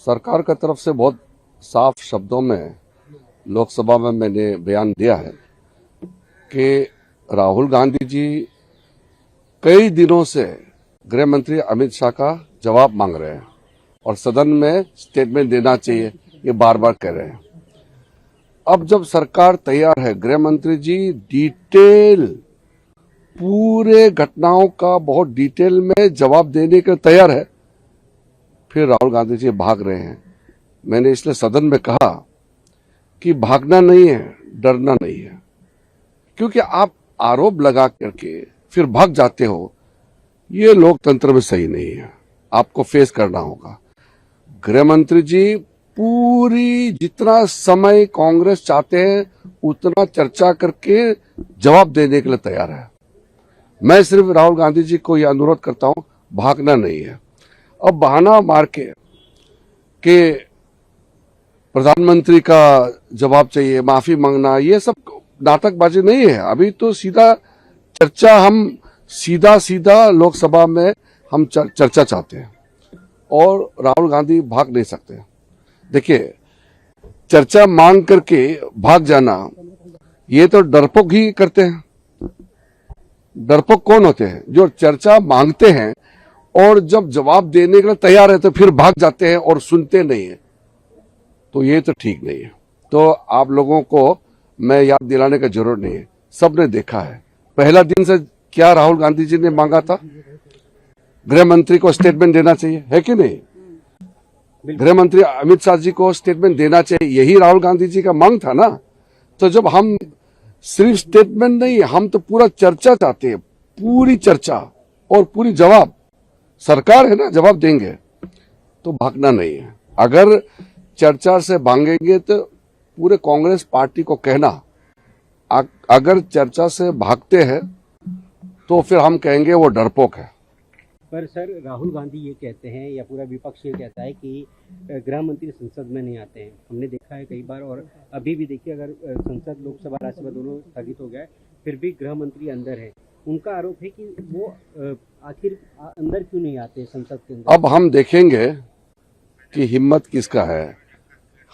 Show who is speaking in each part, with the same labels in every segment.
Speaker 1: सरकार की तरफ से बहुत साफ शब्दों में लोकसभा में मैंने बयान दिया है कि राहुल गांधी जी कई दिनों से गृह मंत्री अमित शाह का जवाब मांग रहे हैं और सदन में स्टेटमेंट देना चाहिए, ये बार बार कह रहे हैं। अब जब सरकार तैयार है, गृह मंत्री जी डिटेल पूरे घटनाओं का बहुत डिटेल में जवाब देने के तैयार है, फिर राहुल गांधी जी भाग रहे हैं। मैंने इसलिए सदन में कहा कि भागना नहीं है, डरना नहीं है, क्योंकि आप आरोप लगा करके फिर भाग जाते हो, ये लोकतंत्र में सही नहीं है। आपको फेस करना होगा। गृह मंत्री जी पूरी जितना समय कांग्रेस चाहते हैं उतना चर्चा करके जवाब देने के लिए तैयार है। मैं सिर्फ राहुल गांधी जी को यह अनुरोध करता हूं, भागना नहीं है। अब बहाना मार के प्रधानमंत्री का जवाब चाहिए, माफी मांगना, ये सब नाटकबाजी नहीं है। अभी तो सीधा चर्चा, हम सीधा लोकसभा में हम चर्चा चाहते हैं और राहुल गांधी भाग नहीं सकते। देखिए, चर्चा मांग करके भाग जाना, ये तो डरपोक ही करते हैं। डरपोक कौन होते हैं? जो चर्चा मांगते हैं और जब जवाब देने के लिए तैयार है तो फिर भाग जाते हैं और सुनते नहीं है। तो ये तो ठीक नहीं है। तो आप लोगों को मैं याद दिलाने का जरूरत नहीं है, सबने देखा है। पहला दिन से क्या राहुल गांधी जी ने मांगा था? गृह मंत्री को स्टेटमेंट देना चाहिए, है कि नहीं? गृह मंत्री अमित शाह जी को स्टेटमेंट देना चाहिए, यही राहुल गांधी जी का मांग था ना। तो जब हम सिर्फ स्टेटमेंट नहीं, हम तो पूरा चर्चा चाहते हैं, पूरी चर्चा और पूरी जवाब। सरकार है ना, जवाब देंगे, तो भागना नहीं है। अगर चर्चा से भागेंगे तो पूरे कांग्रेस पार्टी को कहना, अगर चर्चा से भागते हैं तो फिर हम कहेंगे वो डरपोक है।
Speaker 2: पर सर, राहुल गांधी ये कहते हैं या पूरा विपक्ष ये कहता है कि गृह मंत्री संसद में नहीं आते हैं। हमने देखा है कई बार, और अभी भी देखिए, अगर संसद, लोकसभा, राज्यसभा दोनों स्थगित हो गए फिर भी गृह मंत्री अंदर है। उनका आरोप है कि वो आखिर अंदर क्यों नहीं आते संसद के अंदर।
Speaker 1: अब हम देखेंगे कि हिम्मत किसका है।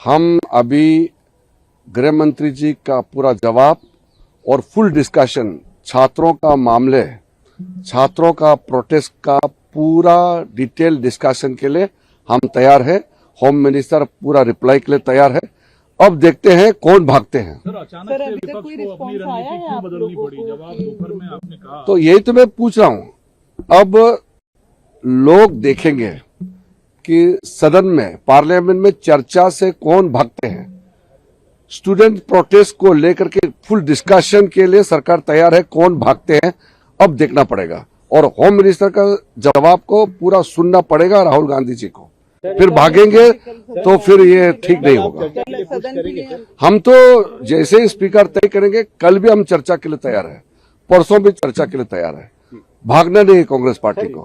Speaker 1: हम अभी गृह मंत्री जी का पूरा जवाब और फुल डिस्कशन, छात्रों का मामले, छात्रों का प्रोटेस्ट का पूरा डिटेल डिस्कशन के लिए हम तैयार है। होम मिनिस्टर पूरा रिप्लाई के लिए तैयार है। अब देखते हैं कौन भागते हैं।
Speaker 3: सर, अचानक से विपक्ष को अपनी रणनीति क्यों बदलनी पड़ी? जब आप दोपहर में आपने कहा,
Speaker 1: तो यही तो मैं पूछ रहा हूं। अब लोग देखेंगे कि सदन में, पार्लियामेंट में चर्चा से कौन भागते हैं। स्टूडेंट प्रोटेस्ट को लेकर के फुल डिस्कशन के लिए सरकार तैयार है, कौन भागते हैं अब देखना पड़ेगा। और होम मिनिस्टर का जवाब को पूरा सुनना पड़ेगा राहुल गांधी जी को। फिर भागेंगे तो फिर ये ठीक नहीं होगा। हम तो जैसे ही स्पीकर तय करेंगे, कल भी हम चर्चा के लिए तैयार है, परसों भी चर्चा के लिए तैयार है। भागना नहीं है कांग्रेस पार्टी को।